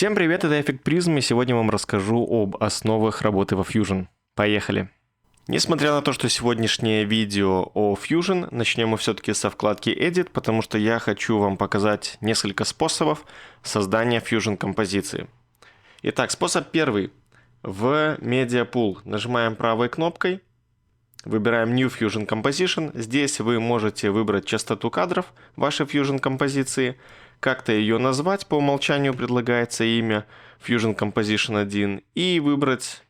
Всем привет, это Эффект Призм, и сегодня вам расскажу об основах работы во Fusion. Поехали! Несмотря на то, что сегодняшнее видео о Fusion, начнем мы все-таки со вкладки Edit, потому что я хочу вам показать несколько способов создания Fusion композиции. Итак, способ первый. В Media Pool нажимаем правой кнопкой, выбираем New Fusion Composition. Здесь вы можете выбрать частоту кадров вашей Fusion композиции, как-то ее назвать, по умолчанию предлагается имя Fusion Composition 1, и выбрать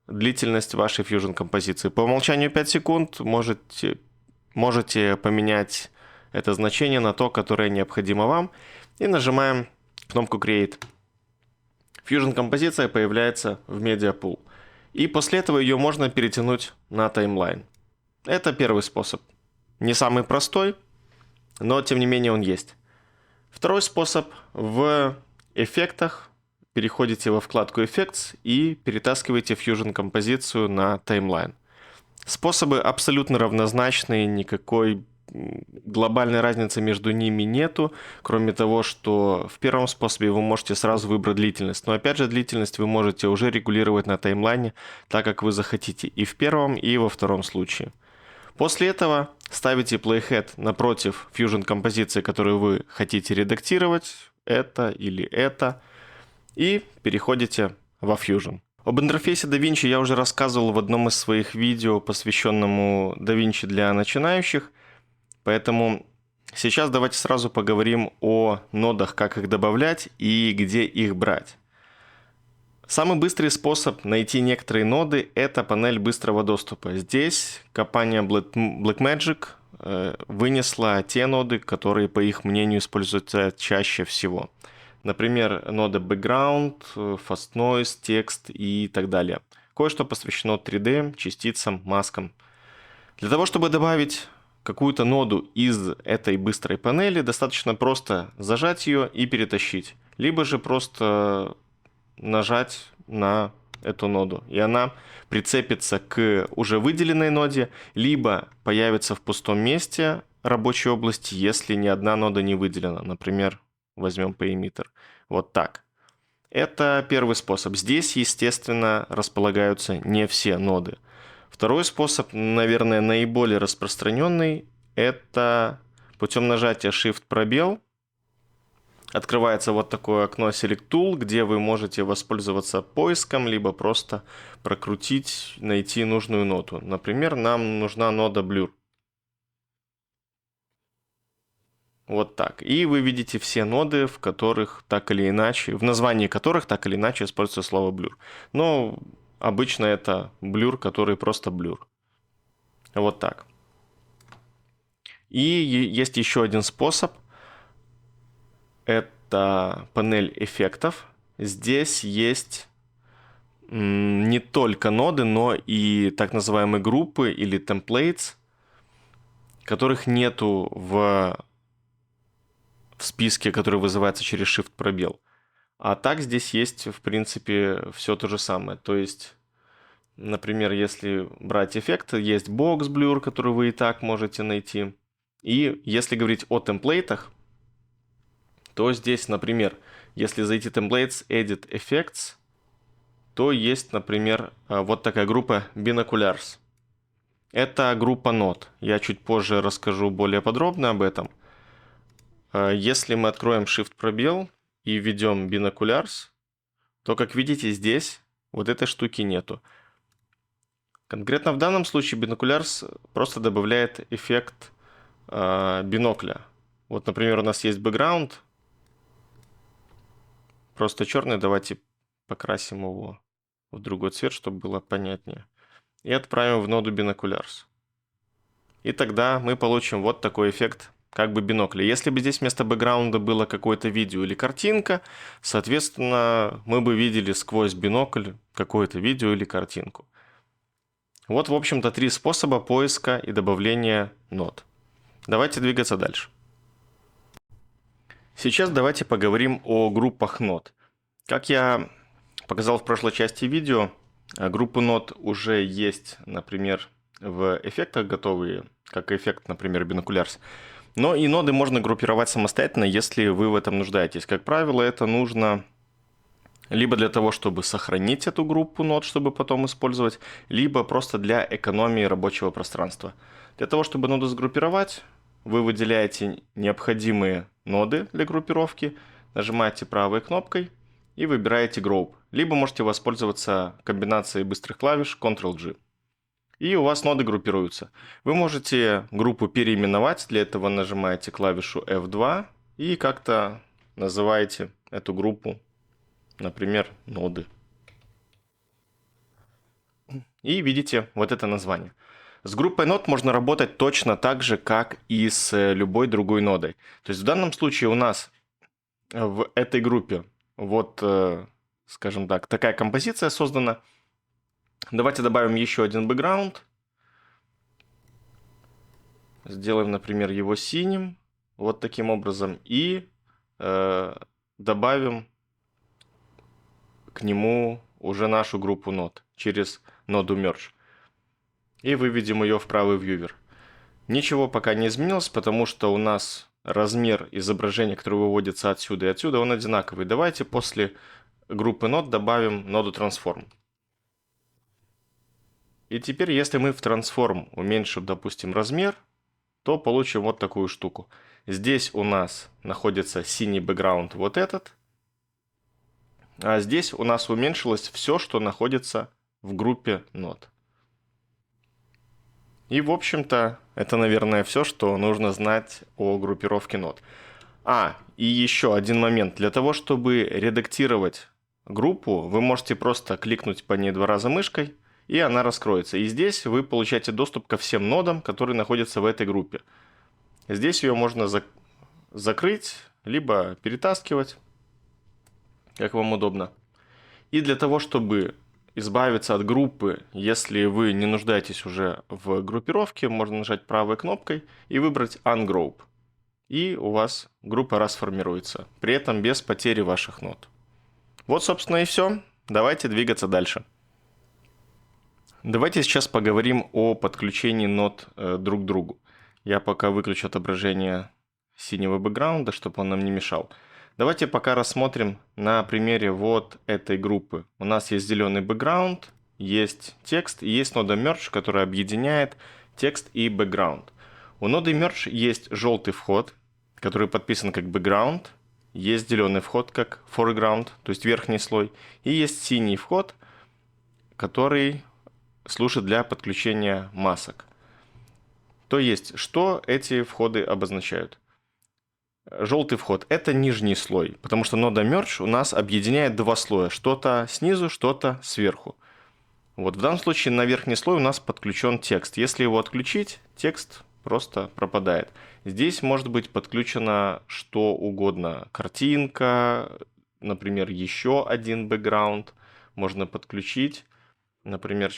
длительность вашей Fusion композиции. По умолчанию 5 секунд, можете поменять это значение на то, которое необходимо вам, и нажимаем кнопку Create. Fusion композиция появляется в Media Pool. И после этого ее можно перетянуть на таймлайн. Это первый способ. Не самый простой, но тем не менее он есть. Второй способ. В эффектах переходите во вкладку Effects и перетаскиваете Fusion композицию на таймлайн. Способы абсолютно равнозначные, никакой глобальной разницы между ними нету, кроме того, что в первом способе вы можете сразу выбрать длительность. Но опять же, длительность вы можете уже регулировать на таймлайне так, как вы захотите, и в первом, и во втором случае. После этого ставите Playhead напротив Fusion композиции, которую вы хотите редактировать, это или это, и переходите во Fusion. Об интерфейсе DaVinci я уже рассказывал в одном из своих видео, посвященному DaVinci для начинающих, поэтому сейчас давайте сразу поговорим о нодах, как их добавлять и где их брать. Самый быстрый способ найти некоторые ноды – это панель быстрого доступа. Здесь компания Blackmagic вынесла те ноды, которые, по их мнению, используются чаще всего. Например, нода Background, Fast Noise, текст и так далее. Кое-что посвящено 3D, частицам, маскам. Для того, чтобы добавить какую-то ноду из этой быстрой панели, достаточно просто зажать ее и перетащить. Либо же просто нажать на эту ноду, и она прицепится к уже выделенной ноде, либо появится в пустом месте рабочей области, если ни одна нода не выделена. Например, возьмем Perimeter. Вот так. Это первый способ. Здесь, естественно, располагаются не все ноды. Второй способ, наверное, наиболее распространенный, это путем нажатия Shift-пробел. Открывается вот такое окно Select Tool, где вы можете воспользоваться поиском, либо просто прокрутить, найти нужную ноду. Например, нам нужна нода Blur. Вот так. И вы видите все ноды, в которых так или иначе, в названии которых так или иначе используется слово Blur. Но обычно это Blur, который просто Blur. Вот так. И есть еще один способ. Это панель эффектов. Здесь есть не только ноды, но и так называемые группы или templates, которых нету в списке, который вызывается через Shift-пробел. А так здесь есть, в принципе, все то же самое. То есть, например, если брать эффекты, есть Box Blur, который вы и так можете найти. И если говорить о темплейтах, то здесь, например, если зайти в Templates, Edit Effects, то есть, например, вот такая группа Binoculars. Это группа нод. Я чуть позже расскажу более подробно об этом. Если мы откроем Shift-пробел и введем Binoculars, то, как видите, здесь вот этой штуки нету. Конкретно в данном случае Binoculars просто добавляет эффект бинокля. Вот, например, у нас есть background, просто черный, давайте покрасим его в другой цвет, чтобы было понятнее. И отправим в ноду Binoculars. И тогда мы получим вот такой эффект, как бы бинокля. Если бы здесь вместо бэкграунда было какое-то видео или картинка, соответственно, мы бы видели сквозь бинокль какое-то видео или картинку. Вот, в общем-то, 3 способа поиска и добавления нод. Давайте двигаться дальше. Сейчас давайте поговорим о группах нод. Как я показал в прошлой части видео, группы нод уже есть, например, в эффектах готовые, как эффект, например, Binoculars. Но и ноды можно группировать самостоятельно, если вы в этом нуждаетесь. Как правило, это нужно либо для того, чтобы сохранить эту группу нод, чтобы потом использовать, либо просто для экономии рабочего пространства. Для того, чтобы ноды сгруппировать, вы выделяете необходимые ноды для группировки, нажимаете правой кнопкой и выбираете Group. Либо можете воспользоваться комбинацией быстрых клавиш Ctrl-G. И у вас ноды группируются. Вы можете группу переименовать, для этого нажимаете клавишу F2 и как-то называете эту группу, например, ноды. И видите вот это название. С группой нод можно работать точно так же, как и с любой другой нодой. То есть в данном случае у нас в этой группе вот, скажем так, такая композиция создана. Давайте добавим еще один бэкграунд. Сделаем, например, его синим. Вот таким образом. И добавим к нему уже нашу группу нод через ноду Merge. И выведем ее в правый вьювер. Ничего пока не изменилось, потому что у нас размер изображения, который выводится отсюда и отсюда, он одинаковый. Давайте после группы нод добавим ноду Transform. И теперь, если мы в Transform уменьшим, допустим, размер, то получим вот такую штуку. Здесь у нас находится синий бэкграунд, вот этот. А здесь у нас уменьшилось все, что находится в группе нод. И, в общем-то, это, наверное, все, что нужно знать о группировке нод. И еще один момент. Для того, чтобы редактировать группу, вы можете просто кликнуть по ней 2 раза мышкой, и она раскроется. И здесь вы получаете доступ ко всем нодам, которые находятся в этой группе. Здесь ее можно закрыть, либо перетаскивать, как вам удобно. И для того, чтобы избавиться от группы, если вы не нуждаетесь уже в группировке, можно нажать правой кнопкой и выбрать Ungroup. И у вас группа расформируется, при этом без потери ваших нод. Вот, собственно, и все. Давайте двигаться дальше. Давайте сейчас поговорим о подключении нод друг к другу. Я пока выключу отображение синего бэкграунда, чтобы он нам не мешал. Давайте пока рассмотрим на примере вот этой группы. У нас есть зеленый бэкграунд, есть текст и есть нода Merge, которая объединяет текст и бэкграунд. У ноды Merge есть желтый вход, который подписан как бэкграунд, есть зеленый вход как foreground, то есть верхний слой, и есть синий вход, который служит для подключения масок. То есть, что эти входы обозначают? Желтый вход – это нижний слой, потому что нода Merge у нас объединяет 2 слоя, что-то снизу, что-то сверху. Вот в данном случае на верхний слой у нас подключен текст. Если его отключить, текст просто пропадает. Здесь может быть подключено что угодно. Картинка, например, еще один бэкграунд можно подключить. Например,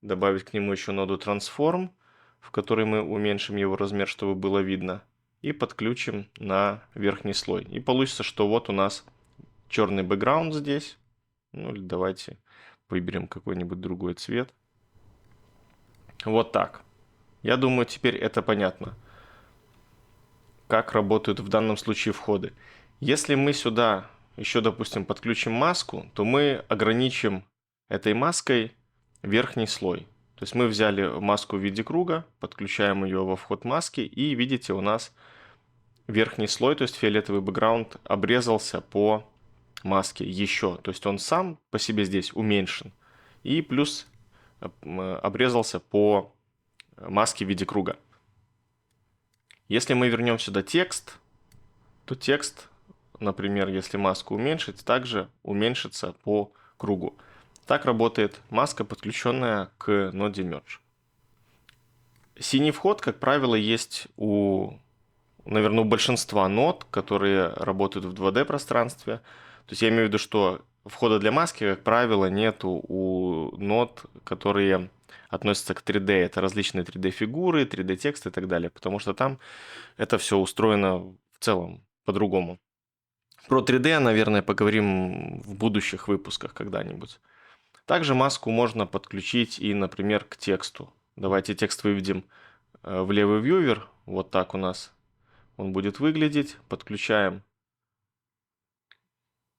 добавить к нему еще ноду Transform, в которой мы уменьшим его размер, чтобы было видно. И подключим на верхний слой. И получится, что вот у нас черный бэкграунд здесь. Ну или давайте выберем какой-нибудь другой цвет. Вот так. Я думаю, теперь это понятно, как работают в данном случае входы. Если мы сюда еще, допустим, подключим маску, то мы ограничим этой маской верхний слой. То есть мы взяли маску в виде круга, подключаем ее во вход маски, и видите, у нас верхний слой, то есть фиолетовый бэкграунд, обрезался по маске еще. То есть он сам по себе здесь уменьшен. И плюс обрезался по маске в виде круга. Если мы вернем сюда текст, то текст, например, если маску уменьшить, также уменьшится по кругу. Так работает маска, подключенная к ноде Merge. Синий вход, как правило, есть наверное, у большинства нод, которые работают в 2D пространстве. То есть я имею в виду, что входа для маски, как правило, нету у нод, которые относятся к 3D. Это различные 3D-фигуры, 3D-тексты и так далее. Потому что там это все устроено в целом по-другому. Про 3D, наверное, поговорим в будущих выпусках когда-нибудь. Также маску можно подключить и, например, к тексту. Давайте текст выведем в левый вьювер. Вот так у нас он будет выглядеть. Подключаем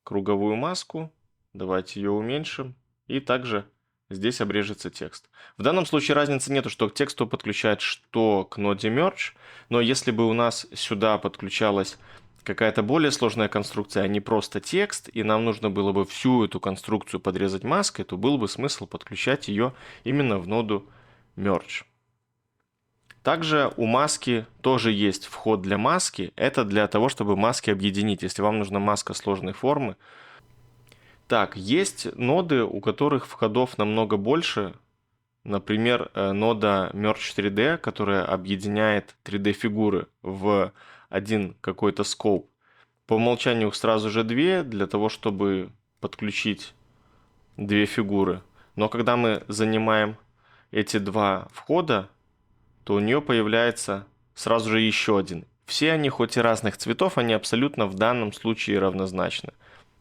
круговую маску. Давайте ее уменьшим. И также здесь обрежется текст. В данном случае разницы нету, что к тексту подключать, что к ноде Merge. Но если бы у нас сюда подключалась какая-то более сложная конструкция, а не просто текст, и нам нужно было бы всю эту конструкцию подрезать маской, то был бы смысл подключать ее именно в ноду Merge. Также у маски тоже есть вход для маски. Это для того, чтобы маски объединить. Если вам нужна маска сложной формы. Так, есть ноды, у которых входов намного больше. Например, нода Merge 3D, которая объединяет 3D-фигуры в один какой-то скоп. По умолчанию их сразу же две, для того, чтобы подключить две фигуры. Но когда мы занимаем эти два входа, то у нее появляется сразу же еще один. Все они, хоть и разных цветов, они абсолютно в данном случае равнозначны.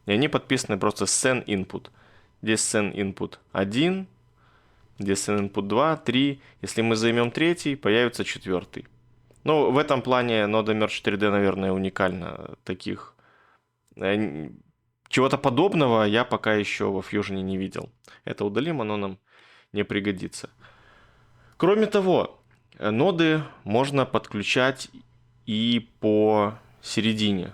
И они подписаны просто Scene Input. Здесь Scene Input 1, здесь Scene Input 2, 3. Если мы займем третий, появится четвертый. Ну, в этом плане нода Merge 3D, наверное, уникальна. Таких чего-то подобного я пока еще во Fusion не видел. Это удалим, оно нам не пригодится. Кроме того, ноды можно подключать и по середине.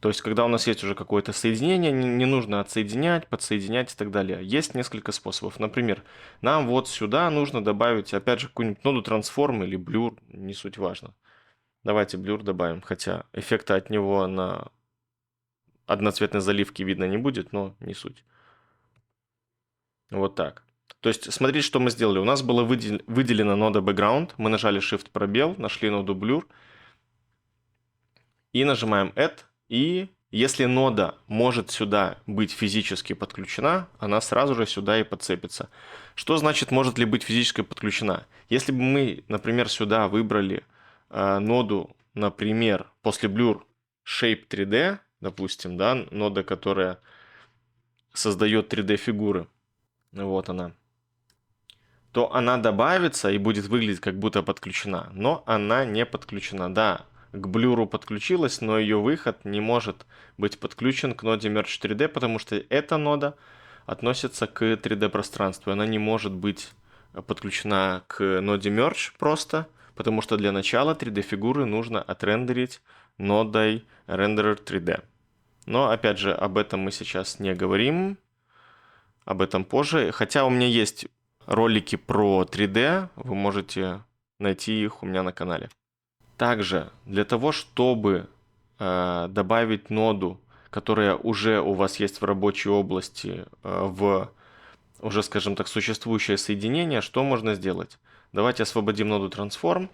То есть, когда у нас есть уже какое-то соединение, не нужно отсоединять, подсоединять и так далее. Есть несколько способов. Например, нам вот сюда нужно добавить, опять же, какую-нибудь ноду трансформ или блюр, не суть важно. Давайте блюр добавим, хотя эффекта от него на одноцветной заливке видно не будет, но не суть. Вот так. То есть, смотрите, что мы сделали. У нас была выделена нода background, мы нажали Shift пробел, нашли ноду blur и нажимаем Add. И если нода может сюда быть физически подключена, она сразу же сюда и подцепится. Что значит, может ли быть физически подключена? Если бы мы, например, сюда выбрали ноду, например, после blur Shape 3D, допустим, да, нода, которая создает 3D-фигуры, вот она, то она добавится и будет выглядеть как будто подключена, но она не подключена. Да, к блюру подключилась, но ее выход не может быть подключен к ноде Merge 3D, потому что эта нода относится к 3D пространству. Она не может быть подключена к ноде Merge просто, потому что для начала 3D фигуры нужно отрендерить нодой Renderer 3D. Но опять же, об этом мы сейчас не говорим, об этом позже. Хотя у меня есть ролики про 3D, вы можете найти их у меня на канале. Также для того, чтобы добавить ноду, которая уже у вас есть в рабочей области, в уже, скажем так, существующее соединение, что можно сделать? Давайте освободим ноду Transform,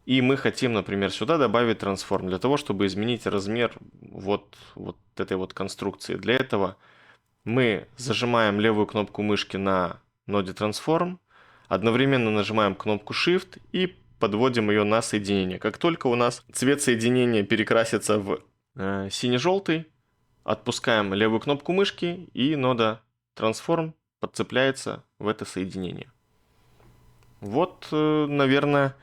и мы хотим, например, сюда добавить Transform, для того, чтобы изменить размер вот этой вот конструкции. Для этого мы зажимаем левую кнопку мышки на ноде Transform, одновременно нажимаем кнопку Shift и подводим ее на соединение. Как только у нас цвет соединения перекрасится в сине-желтый, отпускаем левую кнопку мышки, и нода Transform подцепляется в это соединение. Вот, наверное,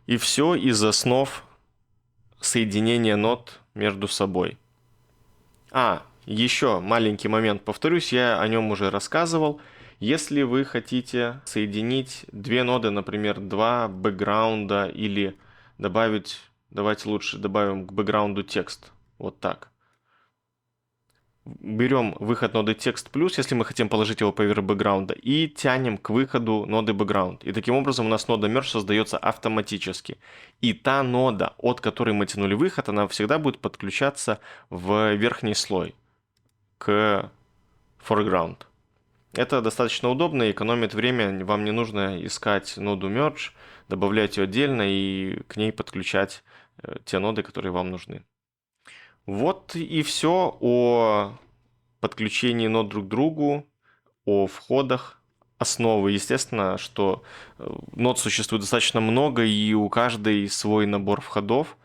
и все из основ соединения нод между собой. Еще маленький момент, повторюсь, я о нем уже рассказывал. Если вы хотите соединить две ноды, например, два бэкграунда, или добавить, давайте лучше добавим к бэкграунду текст, вот так. Берем выход ноды текст плюс, если мы хотим положить его поверх бэкграунда, и тянем к выходу ноды бэкграунд. И таким образом у нас нода merge создается автоматически. И та нода, от которой мы тянули выход, она всегда будет подключаться в верхний слой, к foreground. Это достаточно удобно и экономит время. Вам не нужно искать ноду merge, добавлять ее отдельно и к ней подключать те ноды, которые вам нужны. Вот и все о подключении нод друг к другу, о входах, основы. Естественно, что нод существует достаточно много, и у каждой свой набор входов.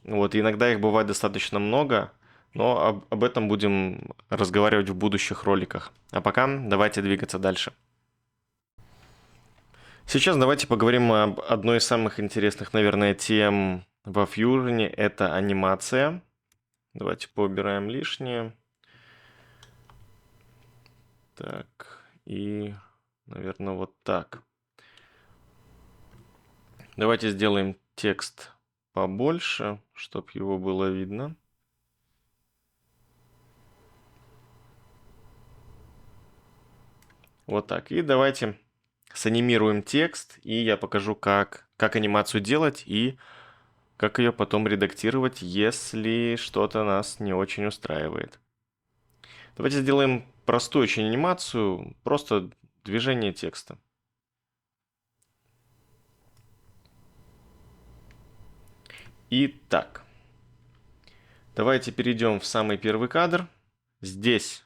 Вот, иногда их бывает достаточно много, но об этом будем разговаривать в будущих роликах. А пока давайте двигаться дальше. Сейчас давайте поговорим об одной из самых интересных, наверное, тем во Fusion. Это анимация. Давайте поубираем лишнее. Так, и, наверное, вот так. Давайте сделаем текст побольше, чтобы его было видно. Вот так. И давайте санимируем текст, и я покажу, как анимацию делать и как ее потом редактировать, если что-то нас не очень устраивает. Давайте сделаем простую очень анимацию, просто движение текста. Итак, давайте перейдем в самый первый кадр. Здесь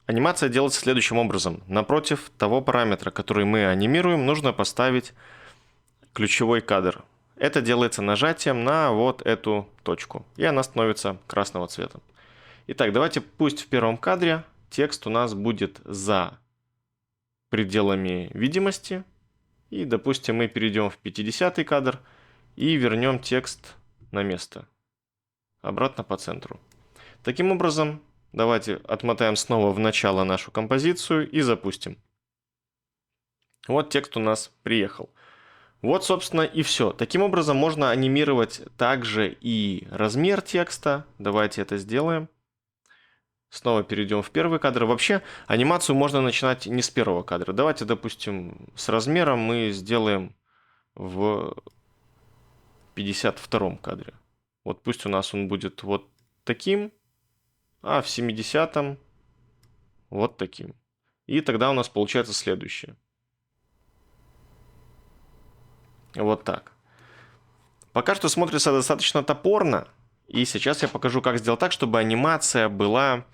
анимация делается следующим образом. Напротив того параметра, который мы анимируем, нужно поставить ключевой кадр. Это делается нажатием на вот эту точку, и она становится красного цвета. Итак, давайте пусть в первом кадре текст у нас будет за пределами видимости. И, допустим, мы перейдем в 50-й кадр и вернем текст на место. Обратно по центру. Таким образом, давайте отмотаем снова в начало нашу композицию и запустим. Вот текст у нас приехал. Вот, собственно, и все. Таким образом, можно анимировать также и размер текста. Давайте это сделаем. Снова перейдем в первый кадр. Вообще, анимацию можно начинать не с первого кадра. Давайте, допустим, с размером мы сделаем в 52-м кадре. Вот пусть у нас он будет вот таким, а в 70-м вот таким. И тогда у нас получается следующее. Вот так. Пока что смотрится достаточно топорно. И сейчас я покажу, как сделать так, чтобы анимация была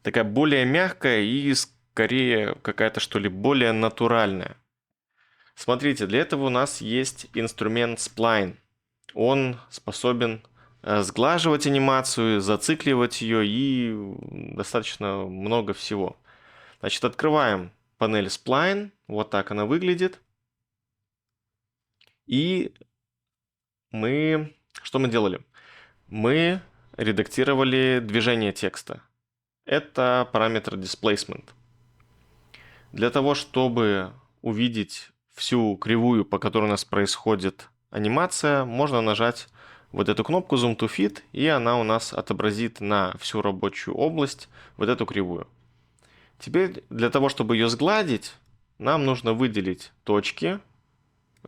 такая более мягкая и скорее какая-то, что ли, более натуральная. Смотрите, для этого у нас есть инструмент Spline. Он способен сглаживать анимацию, зацикливать ее и достаточно много всего. Значит, открываем панель Spline. Вот так она выглядит. И что мы делали? Мы редактировали движение текста. Это параметр displacement. Для того, чтобы увидеть всю кривую, по которой у нас происходит анимация, можно нажать вот эту кнопку Zoom to Fit, и она у нас отобразит на всю рабочую область вот эту кривую. Теперь для того, чтобы ее сгладить, нам нужно выделить точки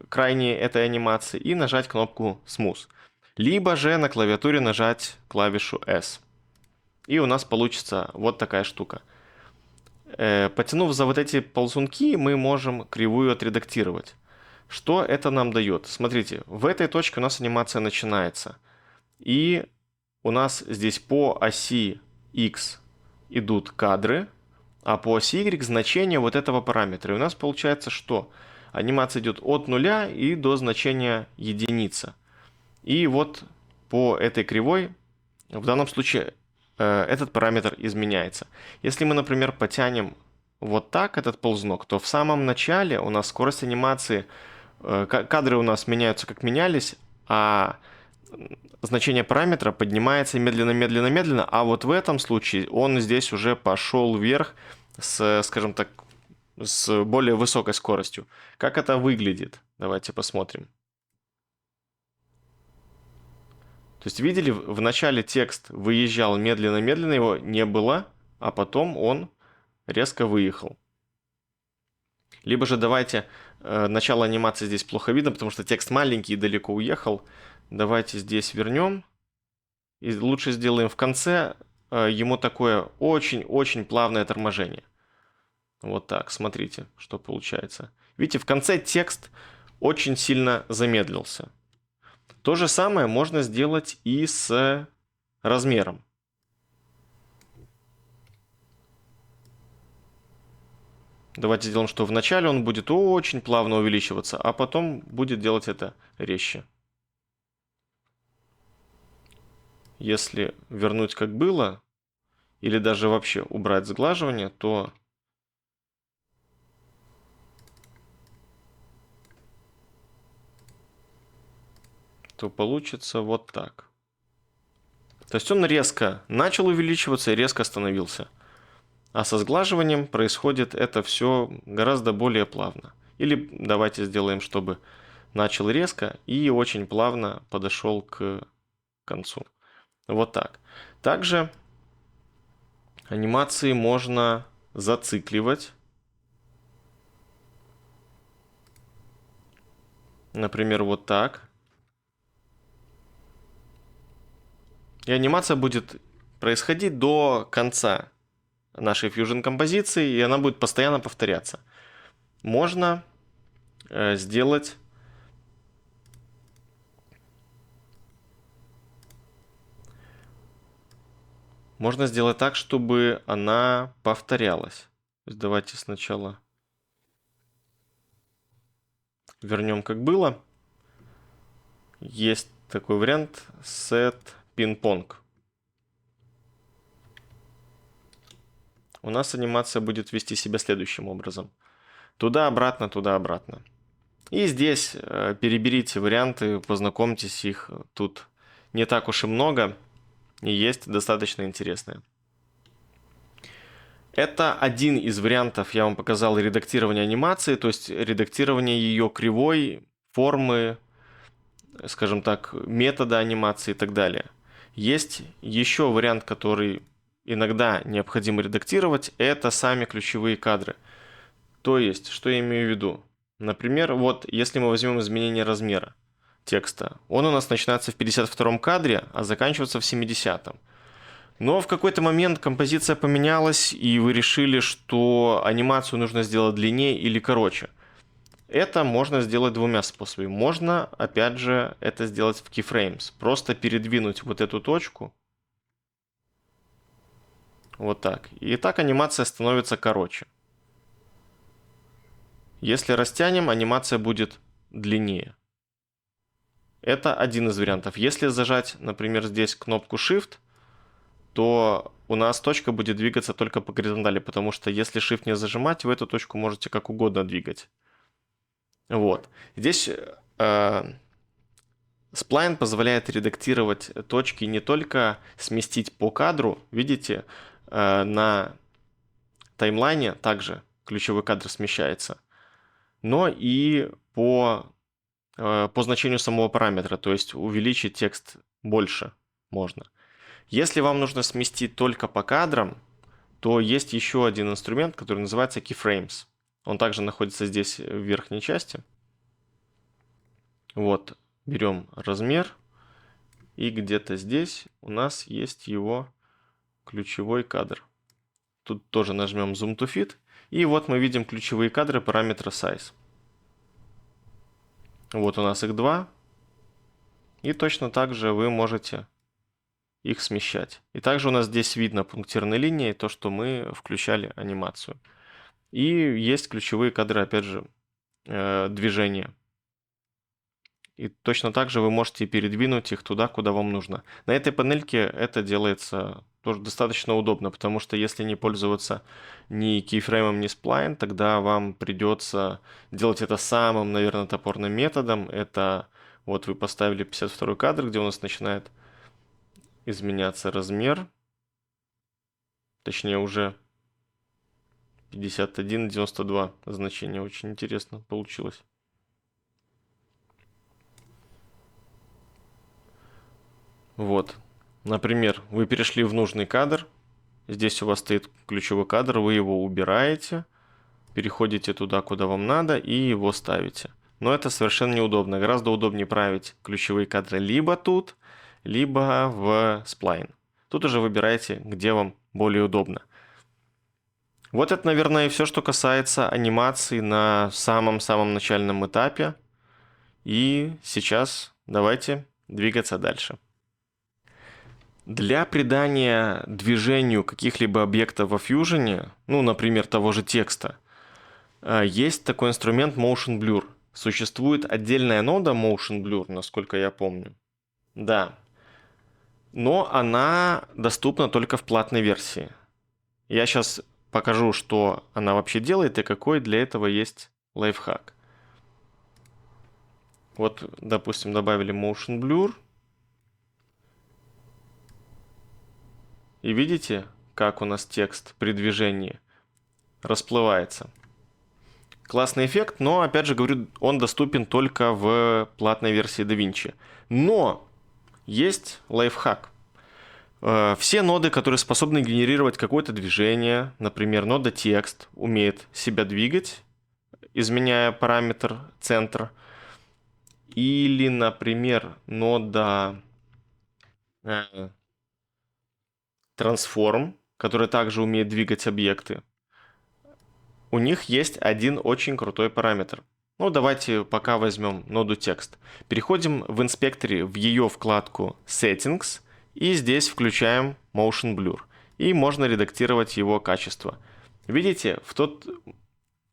крайние этой анимации и нажать кнопку Smooth. Либо же на клавиатуре нажать клавишу S. И у нас получится вот такая штука. Потянув за вот эти ползунки, мы можем кривую отредактировать. Что это нам дает? Смотрите, в этой точке у нас анимация начинается. И у нас здесь по оси X идут кадры, а по оси Y значение вот этого параметра. И у нас получается, что анимация идет от нуля и до значения единица. И вот по этой кривой, в данном случае, этот параметр изменяется. Если мы, например, потянем вот так этот ползунок, то в самом начале у нас скорость анимации, кадры у нас меняются как менялись, а значение параметра поднимается медленно-медленно-медленно, а вот в этом случае он здесь уже пошел вверх с, скажем так, с более высокой скоростью. Как это выглядит? Давайте посмотрим. То есть видели, в начале текст выезжал медленно-медленно, его не было, а потом он резко выехал. Либо же давайте, начало анимации здесь плохо видно, потому что текст маленький и далеко уехал. Давайте здесь вернем. И лучше сделаем в конце ему такое очень-очень плавное торможение. Вот так, смотрите, что получается. Видите, в конце текст очень сильно замедлился. То же самое можно сделать и с размером. Давайте сделаем, что вначале он будет очень плавно увеличиваться, а потом будет делать это резче. Если вернуть как было, или даже вообще убрать сглаживание, то получится вот так. То есть он резко начал увеличиваться и резко остановился. А со сглаживанием происходит это все гораздо более плавно. Или давайте сделаем, чтобы начал резко и очень плавно подошел к концу. Вот так. Также анимации можно зацикливать. Например, вот так. И анимация будет происходить до конца нашей Fusion композиции, и она будет постоянно повторяться. Можно сделать так, чтобы она повторялась. То есть давайте сначала вернем как было. Есть такой вариант set ping-pong. У нас анимация будет вести себя следующим образом. Туда-обратно, туда-обратно. И здесь переберите варианты, познакомьтесь их. Тут не так уж и много, и есть достаточно интересные. Это один из вариантов, я вам показал, редактирования анимации, то есть редактирование ее кривой, формы, скажем так, метода анимации и так далее. Есть еще вариант, который иногда необходимо редактировать, это сами ключевые кадры. То есть, что я имею в виду? Например, вот если мы возьмем изменение размера текста, он у нас начинается в 52-м кадре, а заканчивается в 70-м. Но в какой-то момент композиция поменялась, и вы решили, что анимацию нужно сделать длиннее или короче. Это можно сделать двумя способами. Можно, опять же, это сделать в keyframes. Просто передвинуть вот эту точку. Вот так. И так анимация становится короче. Если растянем, анимация будет длиннее. Это один из вариантов. Если зажать, например, здесь кнопку Shift, то у нас точка будет двигаться только по горизонтали, потому что если Shift не зажимать, вы эту точку можете как угодно двигать. Вот. Здесь Spline позволяет редактировать точки не только сместить по кадру, видите, на таймлайне также ключевой кадр смещается, но и по значению самого параметра, то есть увеличить текст больше можно. Если вам нужно сместить только по кадрам, то есть еще один инструмент, который называется Keyframes. Он также находится здесь в верхней части. Вот, берем размер, и где-то здесь у нас есть его ключевой кадр. Тут тоже нажмем Zoom to Fit, и вот мы видим ключевые кадры параметра Size. Вот у нас их два, и точно так же вы можете их смещать. И также у нас здесь видно пунктирной линией то, что мы включали анимацию. И есть ключевые кадры, опять же, движения. И точно так же вы можете передвинуть их туда, куда вам нужно. На этой панельке это делается тоже достаточно удобно, потому что если не пользоваться ни кейфреймом, ни сплайн, тогда вам придется делать это самым, наверное, топорным методом. Это вот вы поставили 52 кадр, где у нас начинает изменяться размер. Точнее уже 51,92 значение. Очень интересно получилось. Вот. Например, вы перешли в нужный кадр. Здесь у вас стоит ключевой кадр, вы его убираете, переходите туда, куда вам надо, и его ставите. Но это совершенно неудобно. Гораздо удобнее править ключевые кадры либо тут, либо в Spline. Тут уже выбираете, где вам более удобно. Вот это, наверное, и все, что касается анимации на самом-самом начальном этапе. И сейчас давайте двигаться дальше. Для придания движению каких-либо объектов во Fusion, ну, например, того же текста, есть такой инструмент Motion Blur. Существует отдельная нода Motion Blur, насколько я помню. Да. Но она доступна только в платной версии. Я сейчас покажу, что она вообще делает и какой для этого есть лайфхак. Вот, допустим, добавили Motion Blur. И видите, как у нас текст при движении расплывается. Классный эффект, но, опять же говорю, он доступен только в платной версии DaVinci. Но есть лайфхак. Все ноды, которые способны генерировать какое-то движение, например, нода текст, умеет себя двигать, изменяя параметр центр, или, например, нода transform, которая также умеет двигать объекты. У них есть один очень крутой параметр. Ну, давайте пока возьмем ноду текст. Переходим в инспекторе в ее вкладку Settings, и здесь включаем Motion Blur. И можно редактировать его качество. Видите, в тот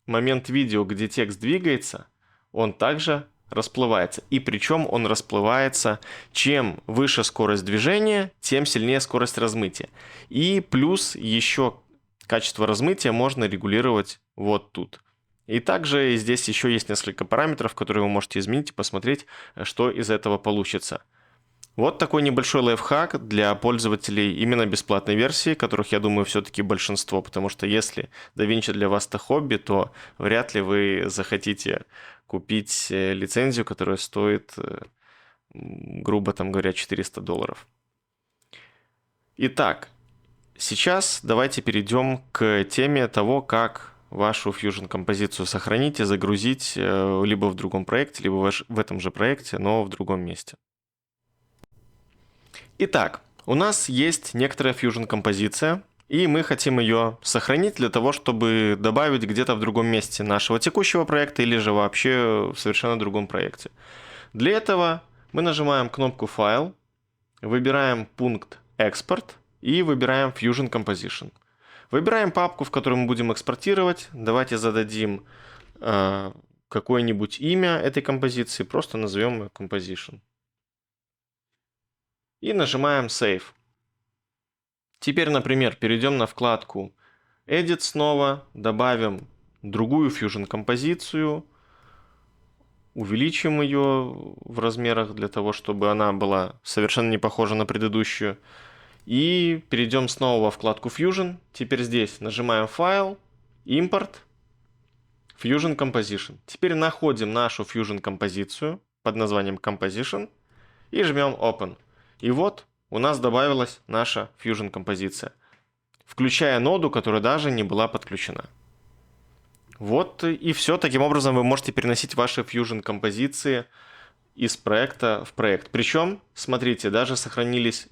момент видео, где текст двигается, он также расплывается. И причем он расплывается, чем выше скорость движения, тем сильнее скорость размытия. И плюс еще качество размытия можно регулировать вот тут. И также здесь еще есть несколько параметров, которые вы можете изменить и посмотреть, что из этого получится. Вот такой небольшой лайфхак для пользователей именно бесплатной версии, которых, я думаю, все-таки большинство, потому что если DaVinci для вас это хобби, то вряд ли вы захотите купить лицензию, которая стоит, грубо там говоря, $400. Итак, сейчас давайте перейдем к теме того, как вашу Fusion композицию сохранить и загрузить либо в другом проекте, либо в этом же проекте, но в другом месте. Итак, у нас есть некоторая Fusion композиция, и мы хотим ее сохранить для того, чтобы добавить где-то в другом месте нашего текущего проекта или же вообще в совершенно другом проекте. Для этого мы нажимаем кнопку «Файл», выбираем пункт «Экспорт» и выбираем Fusion Composition. Выбираем папку, в которую мы будем экспортировать. Давайте зададим какое-нибудь имя этой композиции, просто назовем ее Composition. И нажимаем Save. Теперь, например, перейдем на вкладку Edit снова, добавим другую Fusion композицию, увеличим ее в размерах для того, чтобы она была совершенно не похожа на предыдущую. И перейдем снова во вкладку Fusion. Теперь здесь нажимаем Файл, Импорт, Fusion Composition. Теперь находим нашу Fusion композицию под названием Composition и жмем Open. И вот у нас добавилась наша Fusion композиция, включая ноду, которая даже не была подключена. Вот и все. Таким образом вы можете переносить ваши Fusion композиции из проекта в проект. Причем, смотрите, даже сохранились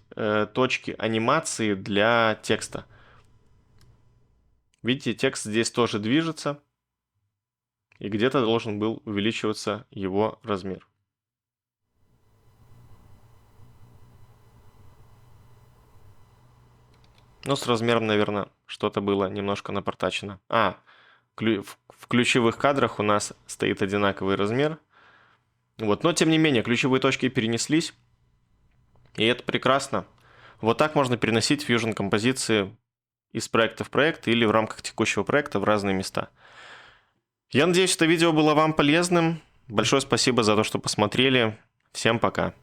точки анимации для текста. Видите, текст здесь тоже движется, и где-то должен был увеличиваться его размер. Ну, с размером, наверное, что-то было немножко напортачено. В ключевых кадрах у нас стоит одинаковый размер. Вот. Но, тем не менее, ключевые точки перенеслись. И это прекрасно. Вот так можно переносить Fusion композиции из проекта в проект или в рамках текущего проекта в разные места. Я надеюсь, это видео было вам полезным. Большое спасибо за то, что посмотрели. Всем пока.